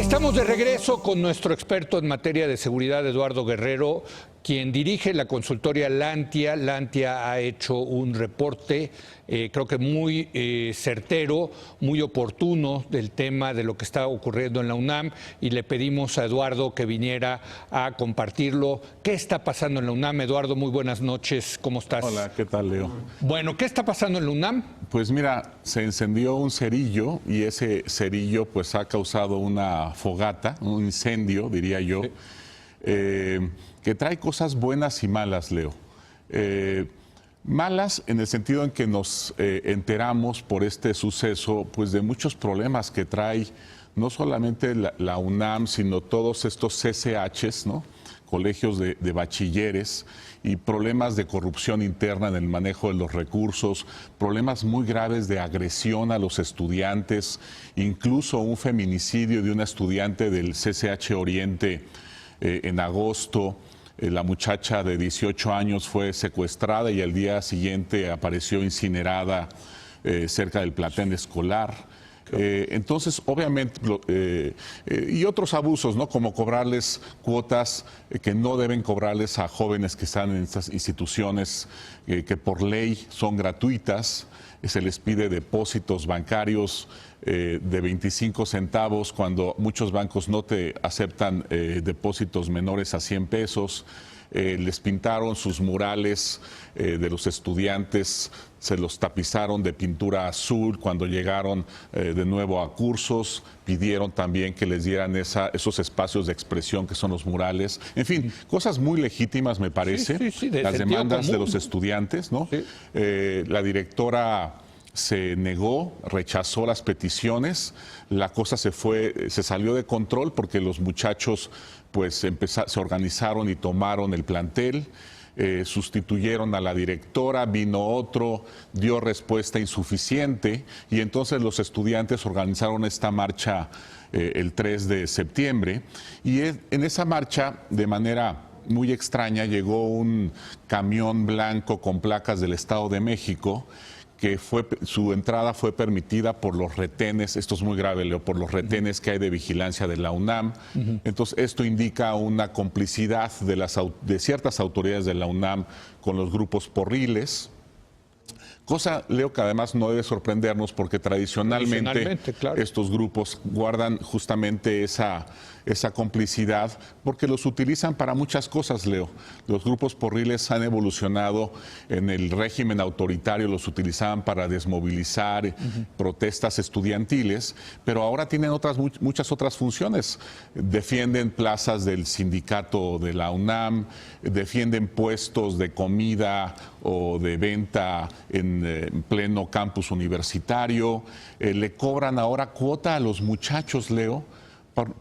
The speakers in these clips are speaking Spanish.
Estamos de regreso con nuestro experto en materia de seguridad, Eduardo Guerrero, quien dirige la consultoría Lantia. Lantia ha hecho un reporte, creo que muy certero, muy oportuno del tema de lo que está ocurriendo en la UNAM, y le pedimos a Eduardo que viniera a compartirlo. ¿Qué está pasando en la UNAM? Eduardo, muy buenas noches, ¿cómo estás? Hola, ¿qué tal, Leo? Bueno, ¿qué está pasando en la UNAM? Pues mira, se encendió un cerillo y ese cerillo pues ha causado una fogata, un incendio, diría yo, Sí. Que trae cosas buenas y malas, Leo. Malas en el sentido en que nos enteramos por este suceso pues de muchos problemas que trae no solamente la UNAM, sino todos estos CCHs, ¿no? Colegios de bachilleres, y problemas de corrupción interna en el manejo de los recursos, problemas muy graves de agresión a los estudiantes, incluso un feminicidio de una estudiante del CCH Oriente en agosto. La muchacha de 18 años fue secuestrada y al día siguiente apareció incinerada cerca del platén escolar. Entonces, obviamente, y otros abusos, ¿no? Como cobrarles cuotas que no deben cobrarles a jóvenes que están en estas instituciones que por ley son gratuitas. Se les pide depósitos bancarios de 25 centavos cuando muchos bancos no te aceptan depósitos menores a 100 pesos. Les pintaron sus murales de los estudiantes, se los tapizaron de pintura azul cuando llegaron de nuevo a cursos, pidieron también que les dieran esos espacios de expresión que son los murales. En fin, cosas muy legítimas, me parece, sí, las demandas común de los estudiantes, ¿no? Sí. La directora se negó, rechazó las peticiones, la cosa se salió de control porque los muchachos pues se organizaron y tomaron el plantel, sustituyeron a la directora, vino otro, dio respuesta insuficiente y entonces los estudiantes organizaron esta marcha el 3 de septiembre y en esa marcha de manera muy extraña llegó un camión blanco con placas del Estado de México que su entrada fue permitida por los retenes, esto es muy grave, Leo, por los retenes que hay de vigilancia de la UNAM. Entonces, esto indica una complicidad de ciertas autoridades de la UNAM con los grupos porriles. Cosa, Leo, que además no debe sorprendernos porque tradicionalmente claro, estos grupos guardan justamente esa complicidad porque los utilizan para muchas cosas, Leo. Los grupos porriles han evolucionado en el régimen autoritario, los utilizaban para desmovilizar protestas estudiantiles, pero ahora tienen muchas otras funciones. Defienden plazas del sindicato de la UNAM, defienden puestos de comida o de venta en pleno campus universitario, le cobran ahora cuota a los muchachos, Leo,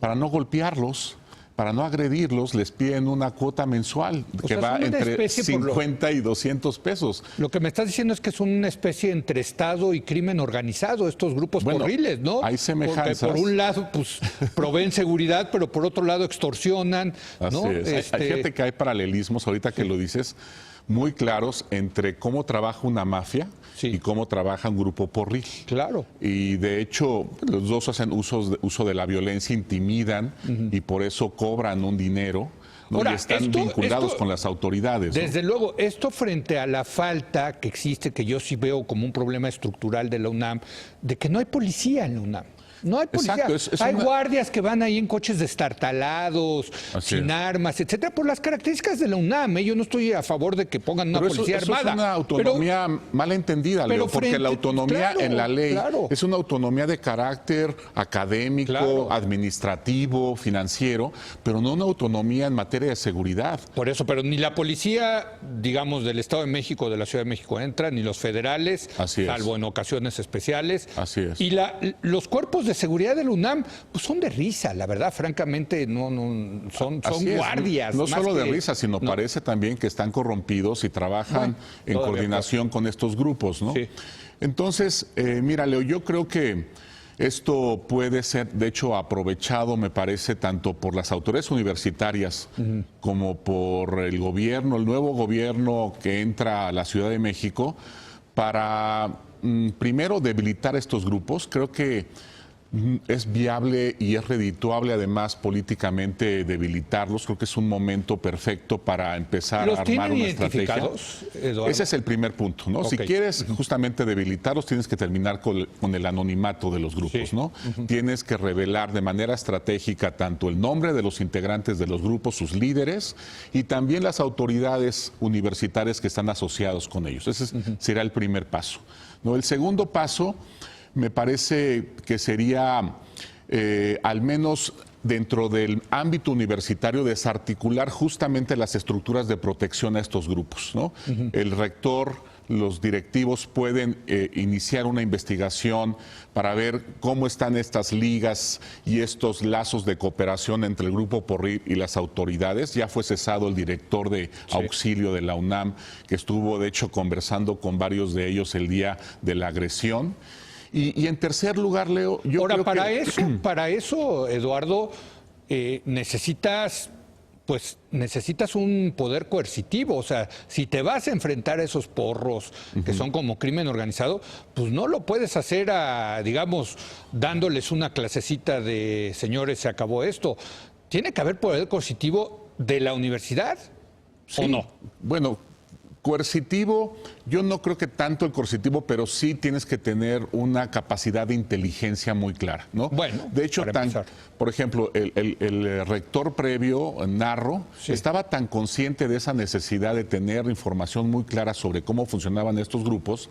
para no golpearlos, para no agredirlos, les piden una cuota mensual que va entre 50 y 200 pesos. Lo que me estás diciendo es que es una especie entre Estado y crimen organizado, estos grupos porriles, ¿no? Hay semejanzas. Porque por un lado, pues, proveen seguridad, pero por otro lado extorsionan, ¿no? Así es. Hay gente que hay paralelismos, ahorita que lo dices, muy claros entre cómo trabaja una mafia y cómo trabaja un grupo porril. Claro. Y de hecho, los dos hacen uso de la violencia, intimidan y por eso cobran un dinero. ¿No? Ahora, y están vinculados con las autoridades. Desde luego, esto frente a la falta que existe, que yo sí veo como un problema estructural de la UNAM, de que no hay policía en la UNAM. No hay policía. Exacto, hay guardias que van ahí en coches destartalados, sin armas, etcétera, por las características de la UNAM. Yo no estoy a favor de que pongan una policía armada. Es una autonomía mal entendida, Leo, porque la autonomía en la ley es una autonomía de carácter académico, administrativo, financiero, pero no una autonomía en materia de seguridad. Por eso, pero ni la policía, digamos, del Estado de México, de la Ciudad de México entra, ni los federales, salvo en ocasiones especiales. Así es. Y los cuerpos de seguridad de la UNAM pues son de risa, la verdad, francamente, son guardias. No solo de risa, sino parece también que están corrompidos y trabajan en coordinación con estos grupos, ¿no? Sí. Entonces, mira, Leo, yo creo que esto puede ser, de hecho, aprovechado, me parece, tanto por las autoridades universitarias como por el gobierno, el nuevo gobierno que entra a la Ciudad de México, para primero debilitar estos grupos. Creo que es viable y es redituable además políticamente debilitarlos. Creo que es un momento perfecto para empezar a armar una estrategia. Eduardo? Ese es el primer punto, ¿no? Si quieres justamente debilitarlos, tienes que terminar con el anonimato de los grupos, ¿no? Tienes que revelar de manera estratégica tanto el nombre de los integrantes de los grupos, sus líderes, y también las autoridades universitarias que están asociados con ellos. Ese será el primer paso, ¿no? El segundo paso me parece que sería, al menos dentro del ámbito universitario, desarticular justamente las estructuras de protección a estos grupos, ¿no? El rector, los directivos pueden iniciar una investigación para ver cómo están estas ligas y estos lazos de cooperación entre el Grupo Porril y las autoridades. Ya fue cesado el director de auxilio de la UNAM, que estuvo de hecho conversando con varios de ellos el día de la agresión. Y en tercer lugar, Leo, yo ahora, creo para eso, Eduardo, necesitas un poder coercitivo. O sea, si te vas a enfrentar a esos porros que son como crimen organizado, pues no lo puedes hacer digamos, dándoles una clasecita de señores, se acabó esto. Tiene que haber poder coercitivo de la universidad, ¿o no? Bueno, coercitivo, yo no creo que tanto el coercitivo, pero sí tienes que tener una capacidad de inteligencia muy clara, ¿no? Bueno, de hecho, por ejemplo, el rector previo, Narro, estaba tan consciente de esa necesidad de tener información muy clara sobre cómo funcionaban estos grupos,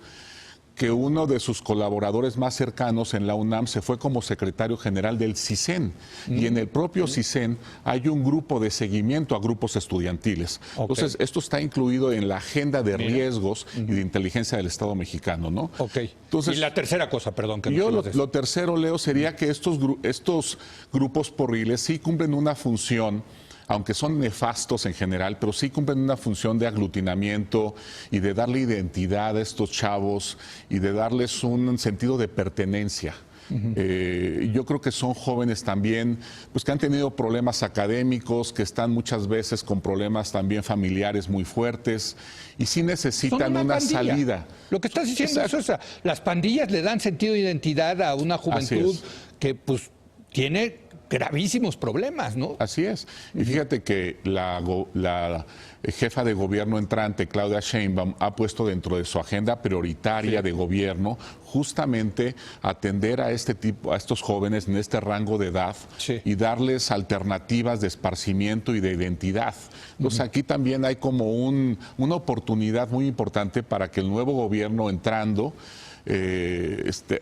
que uno de sus colaboradores más cercanos en la UNAM se fue como secretario general del CISEN. Y en el propio CISEN hay un grupo de seguimiento a grupos estudiantiles. Entonces, esto está incluido en la agenda de riesgos y de inteligencia del Estado mexicano, ¿no? Entonces, y la tercera cosa, perdón. Que lo tercero, Leo, sería que estos grupos porriles sí cumplen una función, aunque son nefastos en general, pero sí cumplen una función de aglutinamiento y de darle identidad a estos chavos y de darles un sentido de pertenencia. Yo creo que son jóvenes también, pues que han tenido problemas académicos, que están muchas veces con problemas también familiares muy fuertes y sí necesitan una salida. Lo que estás diciendo es eso. Las pandillas le dan sentido de identidad a una juventud que pues tiene gravísimos problemas, ¿no? Así es. Y fíjate que la jefa de gobierno entrante, Claudia Sheinbaum, ha puesto dentro de su agenda prioritaria de gobierno justamente atender a estos jóvenes en este rango de edad y darles alternativas de esparcimiento y de identidad. Entonces aquí también hay como una oportunidad muy importante para que el nuevo gobierno entrando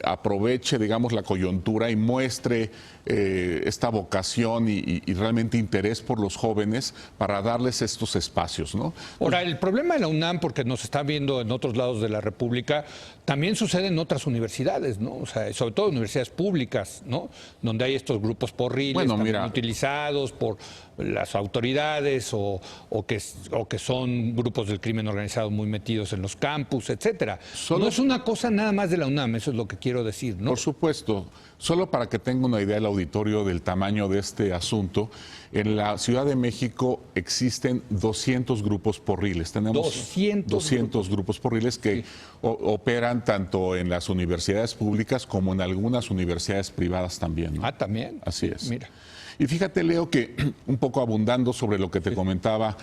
aproveche, digamos, la coyuntura y muestre esta vocación y realmente interés por los jóvenes para darles estos espacios, ¿no? Ahora, el problema de la UNAM, porque nos está viendo en otros lados de la República, también sucede en otras universidades, ¿no? O sea, sobre todo universidades públicas, ¿no? Donde hay estos grupos porriles utilizados por las autoridades o que son grupos del crimen organizado muy metidos en los campus, etcétera. No es una cosa nada más de la UNAM, eso es lo que quiero decir, ¿no? Por supuesto. Solo para que tenga una idea el auditorio del tamaño de este asunto, en la Ciudad de México existen 200 grupos porriles. Tenemos 200 grupos porriles que operan tanto en las universidades públicas como en algunas universidades privadas también, ¿no? Ah, también. Así es. Mira. Y fíjate, Leo, que un poco abundando sobre lo que te comentaba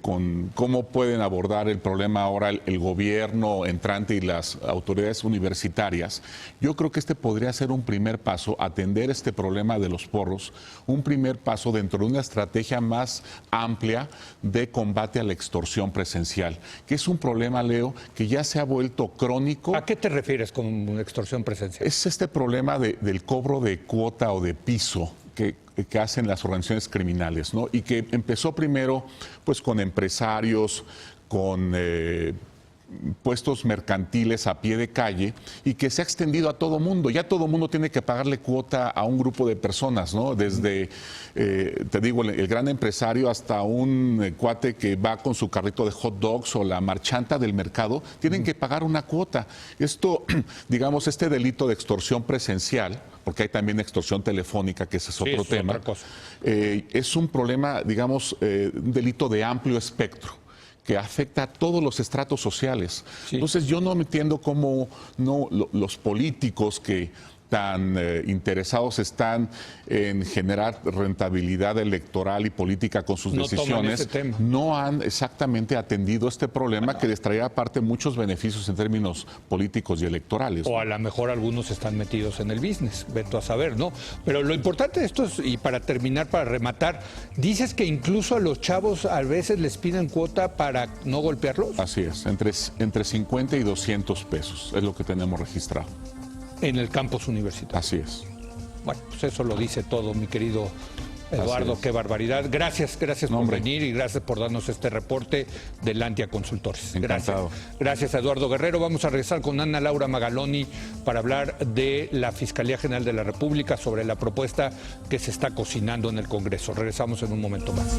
con cómo pueden abordar el problema ahora el gobierno entrante y las autoridades universitarias, yo creo que este podría ser un primer paso, atender este problema de los porros, un primer paso dentro de una estrategia más amplia de combate a la extorsión presencial, que es un problema, Leo, que ya se ha vuelto crónico. ¿A qué te refieres con extorsión presencial? Es este problema del cobro de cuota o de piso que hacen las organizaciones criminales, ¿no? Y que empezó primero pues con empresarios, con puestos mercantiles a pie de calle y que se ha extendido a todo mundo. Ya todo mundo tiene que pagarle cuota a un grupo de personas, ¿no? Desde, te digo, el gran empresario hasta un cuate que va con su carrito de hot dogs o la marchanta del mercado, tienen que pagar una cuota. Esto, digamos, este delito de extorsión presencial, porque hay también extorsión telefónica, que ese es otro tema, es un problema, digamos, un delito de amplio espectro que afecta a todos los estratos sociales. Entonces yo no entiendo cómo los políticos que tan interesados están en generar rentabilidad electoral y política con sus decisiones, no han exactamente atendido este problema que les traía aparte muchos beneficios en términos políticos y electorales. O a lo mejor algunos están metidos en el business, vete a saber, ¿no? Pero lo importante de esto es, y para terminar, para rematar, dices que incluso a los chavos a veces les piden cuota para no golpearlos. Así es, entre 50 y 200 pesos es lo que tenemos registrado. En el campus universitario. Así es. Bueno, pues eso lo dice todo, mi querido Eduardo, qué barbaridad. Gracias por venir y gracias por darnos este reporte de Lantia Consultores. Encantado. Gracias, Eduardo Guerrero. Vamos a regresar con Ana Laura Magaloni para hablar de la Fiscalía General de la República sobre la propuesta que se está cocinando en el Congreso. Regresamos en un momento más.